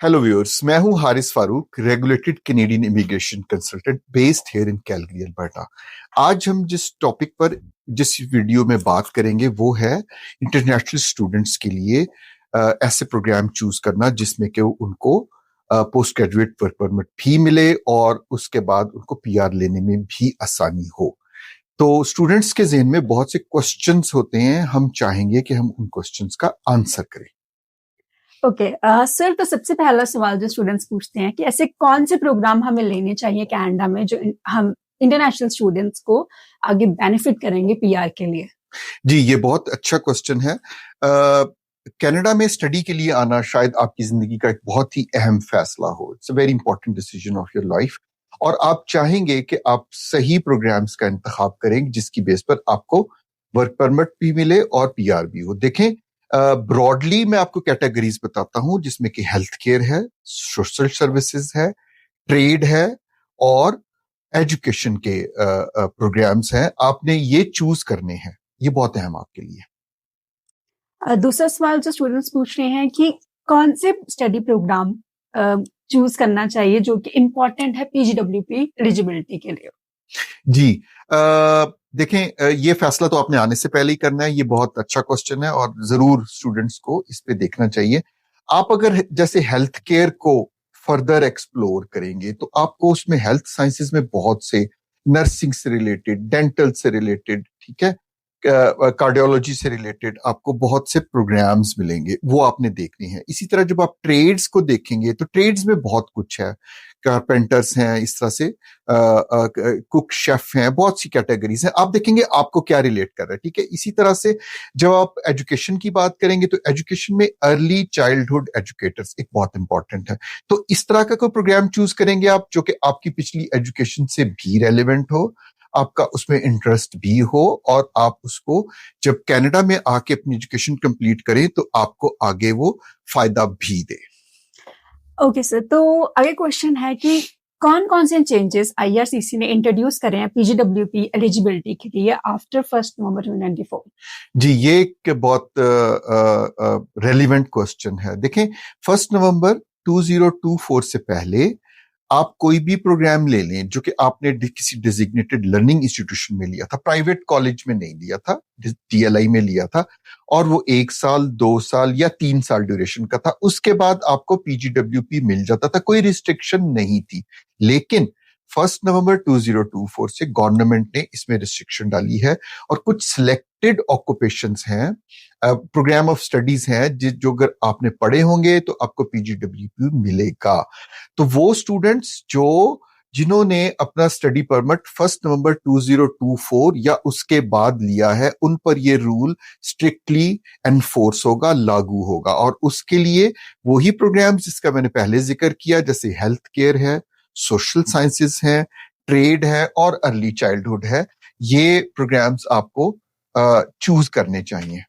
Hello viewers, मैं हूं Haris Farooq, regulated Canadian immigration consultant based here in Calgary, Alberta. आज हम जिस वीडियो में बात करेंगे वो है इंटरनेशनल स्टूडेंट्स के लिए ऐसे प्रोग्राम चूज करना जिसमें कि उनको पोस्ट ग्रेजुएट वर्क परमिट भी मिले और उसके बाद उनको पीआर लेने में भी आसानी हो। तो स्टूडेंट्स के ज़हन में बहुत से क्वेश्चंस होते हैं, हम चाहेंगे कि हम उन क्वेश्चंस का आंसर करें। ओके सर, तो सबसे पहला सवाल जो स्टूडेंट्स पूछते हैं कि ऐसे कौन से प्रोग्राम हमें लेने चाहिए कनाडा में जो हम इंटरनेशनल स्टूडेंट्स को आगे बेनिफिट करेंगे पीआर के लिए। जी, ये बहुत अच्छा क्वेश्चन है। कनाडा में स्टडी के लिए आना शायद आपकी जिंदगी का एक बहुत ही अहम फैसला हो। It's a very important decision of your life और आप चाहेंगे कि आप सही प्रोग्राम्स का इंतखाब करें जिसकी बेस पर आपको वर्क परमिट भी मिले और पीआर भी हो। देखें, ब्रॉडली मैं आपको कैटेगरीज बताता हूं जिसमें कि हेल्थ केयर है, सोशल सर्विसेज है, ट्रेड है और एजुकेशन के प्रोग्राम्स हैं। आपने ये चूज करने हैं, ये बहुत अहम आपके लिए। दूसरा सवाल जो स्टूडेंट्स पूछ रहे हैं कि कौन से स्टडी प्रोग्राम चूज करना चाहिए जो कि इम्पोर्टेंट है पीजीडब्ल्यूपी एलिजिबिलिटी के लिए। जी, देखें, ये फैसला तो आपने आने से पहले ही करना है। ये बहुत अच्छा क्वेश्चन है और जरूर स्टूडेंट्स को इस पे देखना चाहिए। आप अगर जैसे हेल्थ केयर को फर्दर एक्सप्लोर करेंगे तो आपको उसमें हेल्थ साइंसेज में बहुत से नर्सिंग से रिलेटेड, डेंटल से रिलेटेड, ठीक है, कार्डियोलॉजी से रिलेटेड आपको बहुत से प्रोग्राम्स मिलेंगे, वो आपने देखने हैं। इसी तरह जब आप ट्रेड्स को देखेंगे तो ट्रेड्स में बहुत कुछ है। कारपेंटर्स हैं, इस तरह से कुक शेफ हैं, बहुत सी कैटेगरीज हैं। आप देखेंगे आपको क्या रिलेट कर रहा है, ठीक है। इसी तरह से जब आप एजुकेशन की बात करेंगे तो एजुकेशन में अर्ली चाइल्डहुड एजुकेटर्स एक बहुत इंपॉर्टेंट है। तो इस तरह का कोई प्रोग्राम चूज करेंगे आप जो कि आपकी पिछली एजुकेशन से भी रेलिवेंट हो, आपका उसमें इंटरेस्ट भी हो और आप उसको जब कनाडा में आके अपनी एजुकेशन कंप्लीट करें तो आपको आगे वो फायदा भी दे। ओके सर, तो आगे क्वेश्चन है कि कौन कौन से चेंजेस आईआरसीसी ने इंट्रोड्यूस करे हैं पीजीडब्ल्यूपी एलिजिबिलिटी के लिए आफ्टर 1 नवंबर 2094। जी, ये एक बहुत रेलिवेंट क्वेश्चन है। देखें, 1 नवंबर 2024 से पहले आप कोई भी प्रोग्राम ले लें जो कि आपने किसी डेजिग्नेटेड लर्निंग इंस्टीट्यूशन में लिया था, प्राइवेट कॉलेज में नहीं लिया था, डीएलआई में लिया था, और वो 1 साल, 2 साल या 3 साल ड्यूरेशन का था, उसके बाद आपको पीजीडब्ल्यूपी मिल जाता था, कोई रिस्ट्रिक्शन नहीं थी। लेकिन 1 नवंबर 2024 से गवर्नमेंट ने इसमें रिस्ट्रिक्शन डाली है और कुछ सिलेक्टेड ऑक्यूपेशंस हैं, प्रोग्राम ऑफ स्टडीज हैं जो अगर आपने पढ़े होंगे तो आपको पीजीडब्ल्यूपी मिलेगा। तो वो स्टूडेंट्स जिन्होंने अपना स्टडी परमिट 1 नवंबर 2024 या उसके बाद लिया है, उन पर ये रूल स्ट्रिक्टली एनफोर्स होगा, लागू होगा। और उसके लिए वही प्रोग्राम्स जिसका मैंने पहले जिक्र किया, जैसे हेल्थ केयर है, सोशल साइंसेस है, ट्रेड है और अर्ली चाइल्डहुड है, ये प्रोग्राम्स आपको चूज करने चाहिए।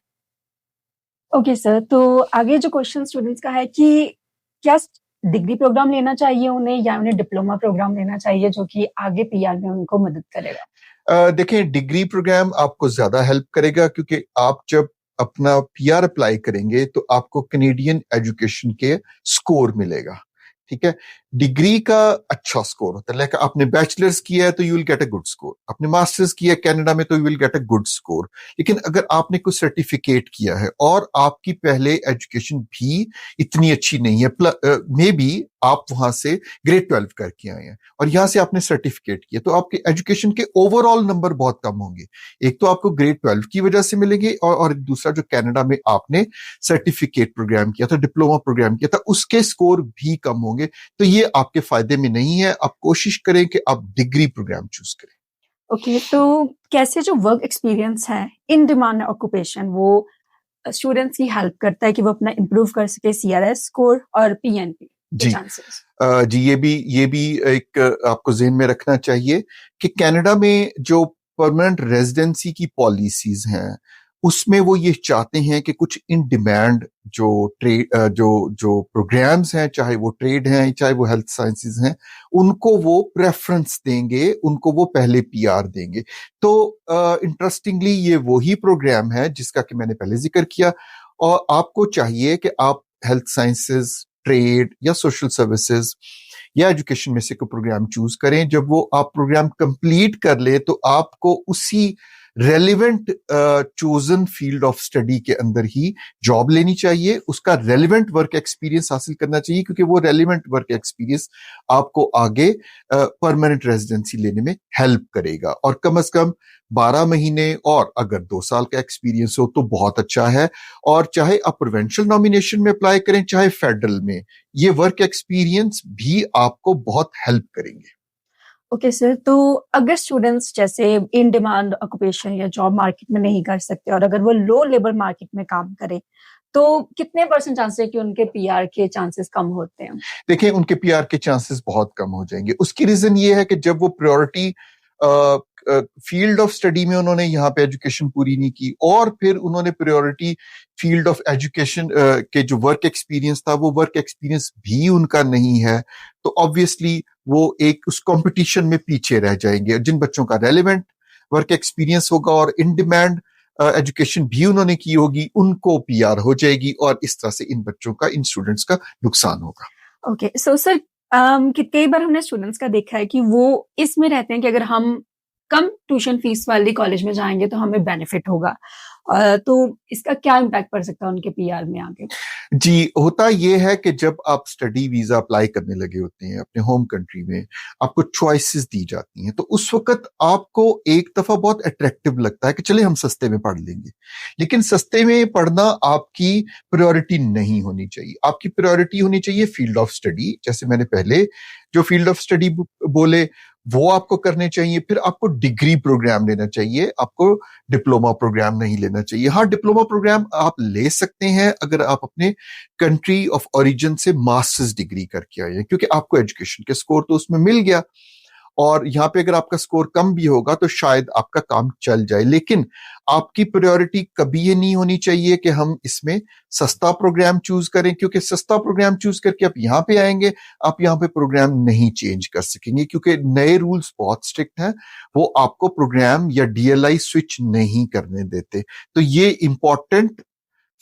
ओके सर, तो आगे जो क्वेश्चन स्टूडेंट्स का है कि क्या डिग्री प्रोग्राम लेना चाहिए उन्हें या उन्हें डिप्लोमा प्रोग्राम लेना चाहिए जो कि आगे पीआर में उनको मदद करेगा। देखें, डिग्री प्रोग्राम आपको ज्यादा हेल्प करेगा क्योंकि आप जब अपना पीआर अप्लाई करेंगे तो आपको कैनेडियन एजुकेशन के स्कोर मिलेगा, ठीक है। डिग्री का अच्छा स्कोर होता है, लाइक आपने बैचलर्स किया है तो you will get a good score, आपने मास्टर्स किया है कनाडा में तो you will get a good score. लेकिन अगर आपने कुछ सर्टिफिकेट किया है और आपकी पहले एजुकेशन भी इतनी अच्छी नहीं है, मे बी आप वहां से ग्रेड 12 करके आए हैं और यहां से आपने सर्टिफिकेट किया, तो आपके एजुकेशन के ओवरऑल नंबर बहुत कम होंगे। एक तो आपको ग्रेड 12 की वजह से मिलेंगे और दूसरा जो कनाडा में आपने सर्टिफिकेट प्रोग्राम किया था, डिप्लोमा प्रोग्राम किया था, उसके स्कोर भी कम होंगे। तो ये आपके फायदे में नहीं है। आप कोशिश करें कि आप डिग्री प्रोग्राम चूज करें। ओके, तो कैसे जो वर्क एक्सपीरियंस है इन डिमांड ऑक्यूपेशन वो स्टूडेंट्स की हेल्प करता है कि वो अपना इम्प्रूव कर सके सीआरएस स्कोर और पीएनपी के जी, चांसेस। जी, ये भी एक आपको ज़हन में रखना चाहिए कि कनाडा में जो परमानेंट रेजिडेंसी की पॉलिसीज हैं, उसमें वो ये चाहते हैं कि कुछ इन डिमांड जो प्रोग्राम्स हैं, चाहे वो ट्रेड हैं, चाहे वो हेल्थ साइंसेज हैं, उनको वो प्रेफरेंस देंगे, उनको वो पहले पीआर देंगे। तो इंटरेस्टिंगली ये वही प्रोग्राम है जिसका कि मैंने पहले जिक्र किया और आपको चाहिए कि आप हेल्थ साइंसेज, ट्रेड या सोशल सर्विसेज या एजुकेशन में से कोई प्रोग्राम चूज करें। जब वो आप प्रोग्राम कंप्लीट कर ले तो आपको उसी relevant chosen field of study के अंदर ही जॉब लेनी चाहिए, उसका रेलिवेंट वर्क एक्सपीरियंस हासिल करना चाहिए, क्योंकि वो रेलिवेंट वर्क एक्सपीरियंस आपको आगे परमानेंट रेजिडेंसी लेने में हेल्प करेगा। और कम से कम 12 महीने और अगर 2 साल का एक्सपीरियंस हो तो बहुत अच्छा है। और चाहे आप प्रोविंशियल नॉमिनेशन में अप्लाई करें चाहे फेडरल में, ये वर्क एक्सपीरियंस भी आपको बहुत हेल्प करेंगे। ओके सर, तो अगर स्टूडेंट्स जैसे इन डिमांड ऑक्यूपेशन या जॉब मार्केट में नहीं कर सकते और अगर वो लो लेबर मार्केट में काम करें, तो कितने % चांसेस है कि उनके पीआर के चांसेस कम होते हैं? देखिए, उनके पीआर के चांसेस बहुत कम हो जाएंगे। उसकी रीजन ये है कि जब वो प्रायोरिटी फील्ड ऑफ स्टडी में उन्होंने यहाँ पे एजुकेशन पूरी नहीं की और फिर उन्होंने प्रायोरिटी फील्ड ऑफ एजुकेशन के जो वर्क एक्सपीरियंस था वो वर्क एक्सपीरियंस भी उनका नहीं है, तो ऑब्वियसली वो एक उस कंपटीशन में पीछे रह जाएंगे। जिन बच्चों का रेलेवेंट वर्क एक्सपीरियंस होगा और इन डिमांड एजुकेशन भी उन्होंने की होगी, उनको पीआर हो जाएगी और इस तरह से इन बच्चों का, इन स्टूडेंट्स का नुकसान होगा। ओके, सो सर कि कई बार हमने स्टूडेंट्स का देखा है कि वो इसमें रहते हैं कि अगर हम कम ट्यूशन फीस वाली कॉलेज में जाएंगे तो हमें बेनिफिट होगा, तो इसका क्या इम्पैक्ट पड़ सकता है उनके पीआर में आगे? जी, होता यह है कि जब आप स्टडी वीजा अप्लाई करने लगे होते हैं अपने होम कंट्री में, आपको चॉइसेस दी जाती हैं, तो उस वक्त आपको एक दफा बहुत अट्रैक्टिव लगता है कि चले हम सस्ते में पढ़ लेंगे। लेकिन सस्ते में पढ़ना आपकी प्रायोरिटी नहीं होनी चाहिए। आपकी प्रायोरिटी होनी चाहिए फील्ड ऑफ स्टडी। जैसे मैंने पहले जो फील्ड ऑफ स्टडी बोले वो आपको करने चाहिए। फिर आपको डिग्री प्रोग्राम लेना चाहिए, आपको डिप्लोमा प्रोग्राम नहीं लेना चाहिए। हाँ, डिप्लोमा प्रोग्राम आप ले सकते हैं अगर आप अपने कंट्री ऑफ ओरिजिन से मास्टर्स डिग्री करके आए हैं, क्योंकि आपको एजुकेशन के स्कोर तो उसमें मिल गया। और यहाँ पे अगर आपका स्कोर कम भी होगा तो शायद आपका काम चल जाए। लेकिन आपकी प्रायोरिटी कभी ये नहीं होनी चाहिए कि हम इसमें सस्ता प्रोग्राम चूज करें, क्योंकि सस्ता प्रोग्राम चूज करके आप यहाँ पे आएंगे, आप यहाँ पे प्रोग्राम नहीं चेंज कर सकेंगे, क्योंकि नए रूल्स बहुत स्ट्रिक्ट हैं, वो आपको प्रोग्राम या डीएलआई स्विच नहीं करने देते। तो ये इंपॉर्टेंट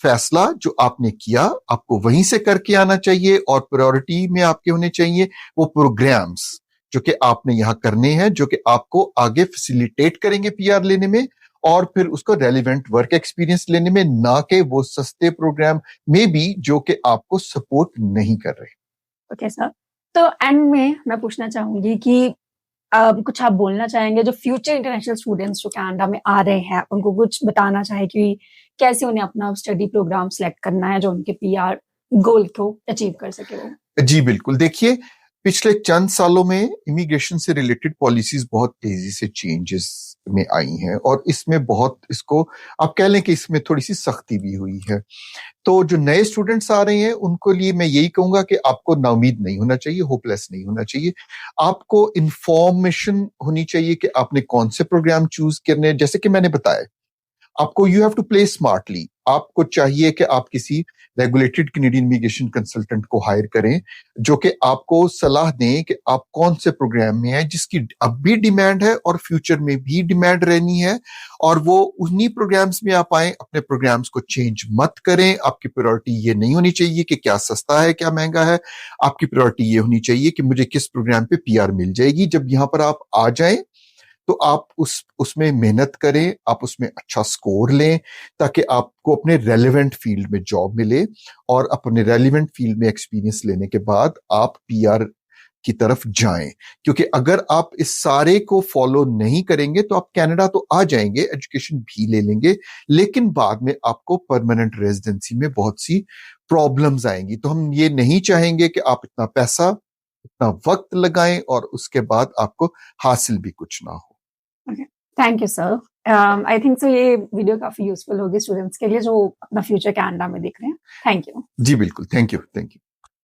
फैसला जो आपने किया आपको वहीं से करके आना चाहिए और प्रायोरिटी में आपके होने चाहिए वो प्रोग्राम्स जो कि आपने यहां करने हैं, जो कि आपको आगे फैसिलिटेट करेंगे पीआर लेने में और फिर उसको रेलिवेंट वर्क एक्सपीरियंस लेने में, ना कि वो सस्ते प्रोग्राम में भी जो कि आपको सपोर्ट नहीं कर रहे। ओके सर, तो एंड में मैं पूछना चाहूंगी कि कुछ आप बोलना चाहेंगे जो फ्यूचर इंटरनेशनल स्टूडेंट्स जो कनाडा में आ रहे हैं, उनको कुछ बताना चाहे कि कैसे उन्हें अपना स्टडी प्रोग्राम सेलेक्ट करना है जो उनके पीआर गोल को अचीव कर सके वो? जी बिल्कुल, देखिए पिछले चंद सालों में इमिग्रेशन से रिलेटेड पॉलिसीज बहुत तेजी से चेंजेस में आई हैं और इसमें बहुत, इसको आप कह लें कि इसमें थोड़ी सी सख्ती भी हुई है। तो जो नए स्टूडेंट्स आ रहे हैं उनको लिए मैं यही कहूंगा कि आपको नाउमीद नहीं होना चाहिए, होपलेस नहीं होना चाहिए। आपको इंफॉर्मेशन होनी चाहिए कि आपने कौन से प्रोग्राम चूज करने। जैसे कि मैंने बताया, आपको you have to play smartly. आपको चाहिए कि आप किसी रेगुलेटेड कैनेडियन इमिग्रेशन कंसल्टेंट को हायर करें जो कि आपको सलाह दें कि आप कौन से प्रोग्राम में हैं जिसकी अब भी डिमांड है और फ्यूचर में भी डिमांड रहनी है, और वो उन्हीं प्रोग्राम्स में आप आए। अपने प्रोग्राम्स को चेंज मत करें। आपकी प्रायोरिटी ये नहीं होनी चाहिए कि क्या सस्ता है क्या महंगा है। आपकी प्रायोरिटी ये होनी चाहिए कि मुझे किस प्रोग्राम पे पीआर मिल जाएगी। जब यहां पर आप आ जाएं तो आप उसमें मेहनत करें, आप उसमें अच्छा स्कोर लें ताकि आपको अपने रेलेवेंट फील्ड में जॉब मिले, और अपने रेलेवेंट फील्ड में एक्सपीरियंस लेने के बाद आप पीआर की तरफ जाएं। क्योंकि अगर आप इस सारे को फॉलो नहीं करेंगे तो आप कनाडा तो आ जाएंगे, एजुकेशन भी ले लेंगे, लेकिन बाद में आपको परमानेंट रेजिडेंसी में बहुत सी प्रॉब्लम्स आएंगी। तो हम ये नहीं चाहेंगे कि आप इतना पैसा, इतना वक्त लगाएं और उसके बाद आपको हासिल भी कुछ ना हो। Thank you sir. I think so ये वीडियो काफी यूजफुल होगी स्टूडेंट्स के लिए जो अपना फ्यूचर कनाडा में देख रहे हैं। Thank you. जी बिल्कुल, थैंक यू, थैंक यू।